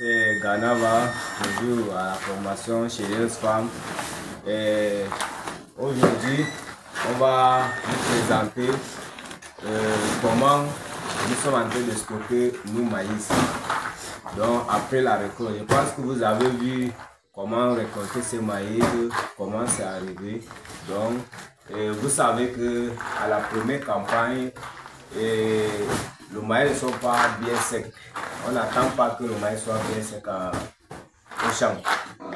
C'est Ganava, toujours à la formation chez les femmes. Et aujourd'hui, on va vous présenter comment nous sommes en train de stocker nos maïs. Donc après la récolte, je pense que vous avez vu comment récolter ces maïs, comment c'est arrivé. Donc vous savez que à la première campagne, le maïs ne sont pas bien secs. On n'attend pas que le maïs soit bien sec au champ.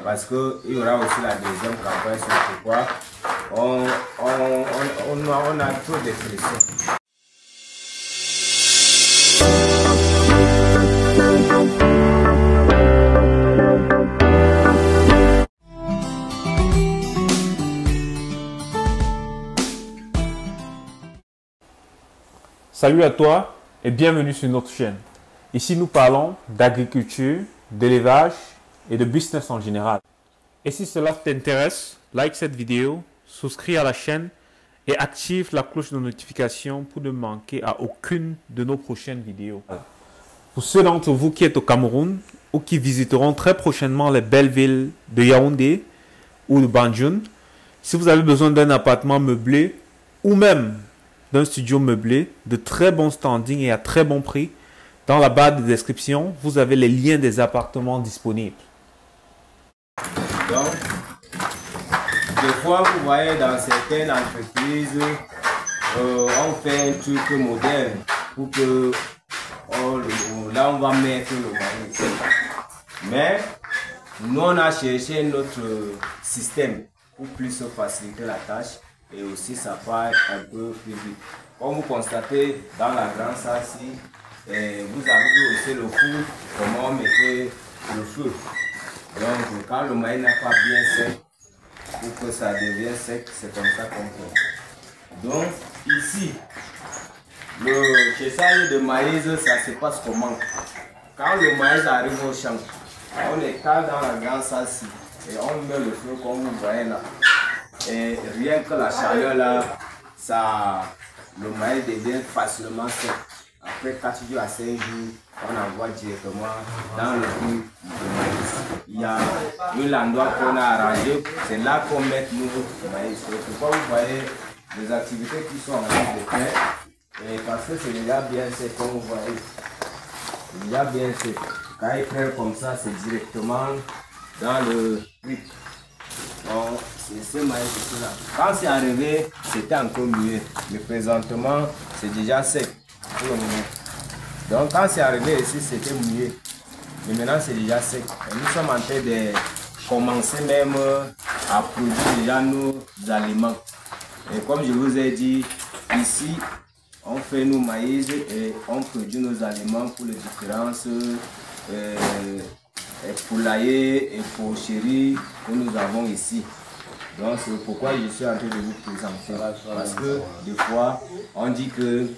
Parce qu'il y aura aussi la deuxième campagne, c'est pourquoi on a trop de pression. Salut à toi et bienvenue sur notre chaîne. Ici, nous parlons d'agriculture, d'élevage et de business en général. Et si cela t'intéresse, like cette vidéo, souscris à la chaîne et active la cloche de notification pour ne manquer à aucune de nos prochaines vidéos. Pour ceux d'entre vous qui êtes au Cameroun ou qui visiteront très prochainement les belles villes de Yaoundé ou de Banjul, si vous avez besoin d'un appartement meublé ou même d'un studio meublé de très bon standing et à très bon prix, dans la barre de description, vous avez les liens des appartements disponibles. Donc, des fois, vous voyez dans certaines entreprises, on fait un truc moderne pour que là, on va mettre le maïs. Mais nous, on a cherché notre système pour plus faciliter la tâche. Et aussi ça part un peu plus vite. Comme vous constatez dans la grande salle ici, vous avez vu aussi le four, comment on mettait le feu. Donc quand le maïs n'est pas bien sec, pour que ça devienne sec, c'est comme ça qu'on fait. Donc ici, le chessage de maïs, ça se passe comment? Quand le maïs arrive au champ, on est calme dans la grande salle ici et on met le feu comme vous voyez là. Et rien que la chaleur là, le maïs devient facilement sec. Après 4 jours à 5 jours, on envoie directement dans le puits de maïs. Il y a un endroit qu'on a arrangé, c'est là qu'on met notre maïs. Pourquoi vous voyez les activités qui sont en train de faire, et parce que c'est déjà bien sec, comme vous voyez. C'est déjà bien sec. Quand il prend comme ça, c'est directement dans le puits. Donc, c'est ce maïs là. Quand c'est arrivé, c'était encore mieux. Mais présentement, c'est déjà sec pour le moment. Donc, quand c'est arrivé ici, c'était mieux. Mais maintenant, c'est déjà sec. Et nous sommes en train de commencer même à produire déjà nos aliments. Et comme je vous ai dit, ici, on fait nos maïs et on produit nos aliments pour les différences poulailler et porcherie que nous avons ici. Donc c'est pourquoi je suis en train de vous présenter. Parce que des fois on dit que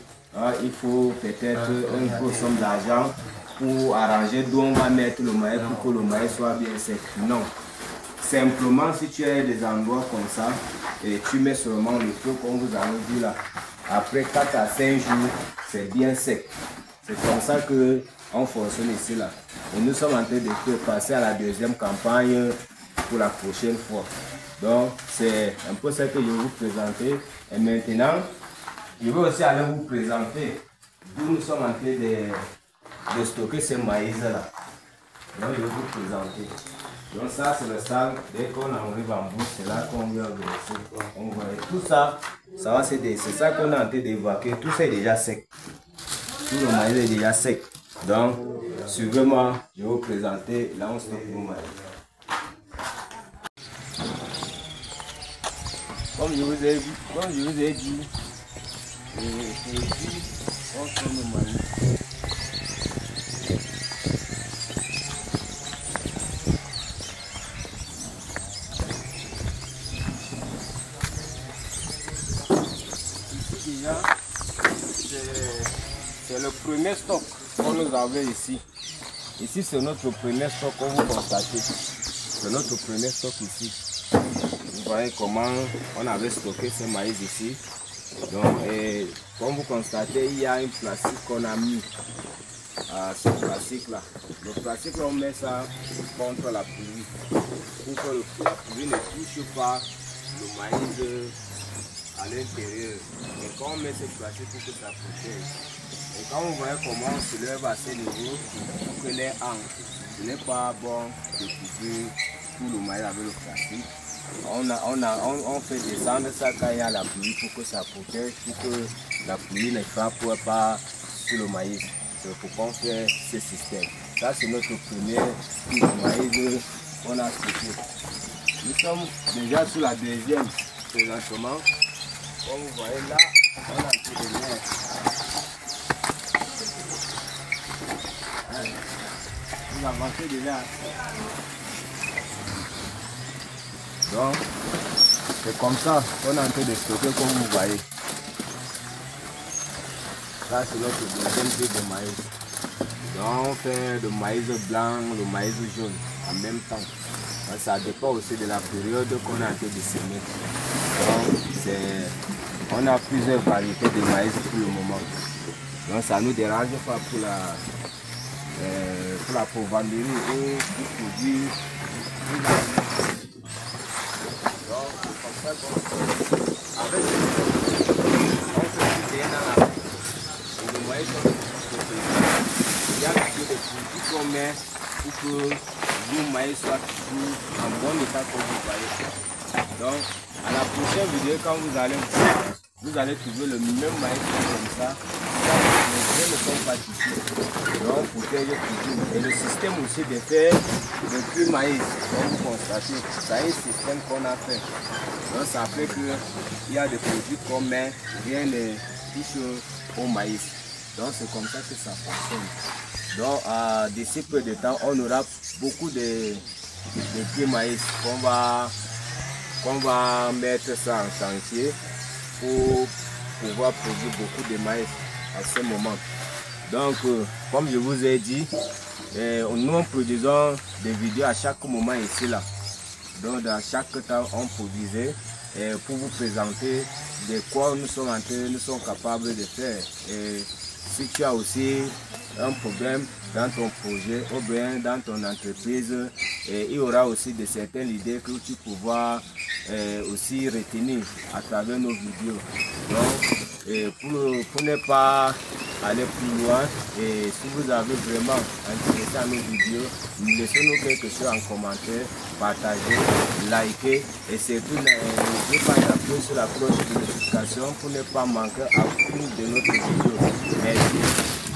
il faut peut-être une grosse somme d'argent pour arranger d'où on va mettre le maïs pour que le maïs soit bien sec. Non. Simplement si tu as des endroits comme ça et tu mets seulement le feu comme vous avez vu là. Après 4 à 5 jours, c'est bien sec. C'est comme ça que on fonctionne ici là. Et nous sommes en train de passer à la deuxième campagne pour la prochaine fois. Donc c'est un peu ça que je vais vous présenter. Et maintenant, je vais aussi aller vous présenter d'où nous sommes en train de stocker ces maïs là. Donc je vais vous présenter. Donc ça c'est le sac. Dès qu'on arrive en bout, c'est là qu'on vient de on voit tout ça. Ça va c'est ça qu'on est en train d'évacuer. Tout ça est déjà sec. Tout le maïs est déjà sec. Donc, suivez-moi, je vais vous présenter là où on stocke nos maïs. Comme je vous ai dit, ici, on stocke nos maïs. Ici déjà, c'est le premier stock qu'on nous avait ici. Ici c'est notre premier stock comme vous constatez. C'est notre premier stock ici. Vous voyez comment on avait stocké ce maïs ici. Donc, et comme vous constatez, il y a une plastique qu'on a mis ce plastique-là. Le plastique, là, on met ça contre la pluie pour que la pluie ne touche pas le maïs à l'intérieur. Et quand on met ce plastique pour que ça protège. Et quand vous voyez comment on se lève à ce niveau, pour que les encres, ce n'est pas bon de couper tout le maïs avec le plastique. On fait descendre ça quand il y a la pluie pour que ça protège, pour que la pluie ne frappe pas sur le maïs. C'est pourquoi on fait ce système. Ça, c'est notre premier type de maïs qu'on a stocké. Nous sommes déjà sur la deuxième présentement. Comme vous voyez là, on a un peu de mer. Vous avancez déjà. Donc, c'est comme ça qu'on est en train de stocker comme vous voyez. Ça, c'est notre deuxième type de maïs. Donc, on fait le maïs blanc, le maïs jaune en même temps. Donc, ça dépend aussi de la période qu'on est en train de semer. Donc, on a plusieurs variétés de maïs pour le moment. Donc, ça ne nous dérange pas pour la venderie ou pour produire. Donc, comme ça, avec on fait bien dans la le maïs, il y a des produits qu'on met pour que le maïs soit toujours en bon état comme vous voyez. Donc, à la prochaine vidéo, quand vous allez voir, vous allez trouver le même maïs comme ça. Les grains ne sont pas touchés. Donc, protège toujours. Et le système aussi de faire le plus maïs, comme vous constatez, ça est un système qu'on a fait. Donc, ça fait qu'il y a des produits qu'on met, rien ne touche au maïs. Donc, c'est comme ça que ça fonctionne. Donc, d'ici peu de temps, on aura beaucoup de petits maïs qu'on va mettre ça en chantier pour pouvoir produire beaucoup de maïs à ce moment. Donc, comme je vous ai dit, nous produisons des vidéos à chaque moment ici là. Donc, dans chaque temps, on produisait pour vous présenter de quoi nous sommes capables de faire. Et si tu as aussi un problème dans ton projet ou bien dans ton entreprise, il y aura aussi de certaines idées que tu pourras aussi retenir à travers nos vidéos. Donc, pour ne pas aller plus loin, et si vous avez vraiment intéressé à nos vidéos, laissez-nous quelque chose en commentaire, partagez, likez et surtout n'oubliez pas d'appuyer sur la cloche de notification pour ne pas manquer à aucune de notre vidéos. Merci.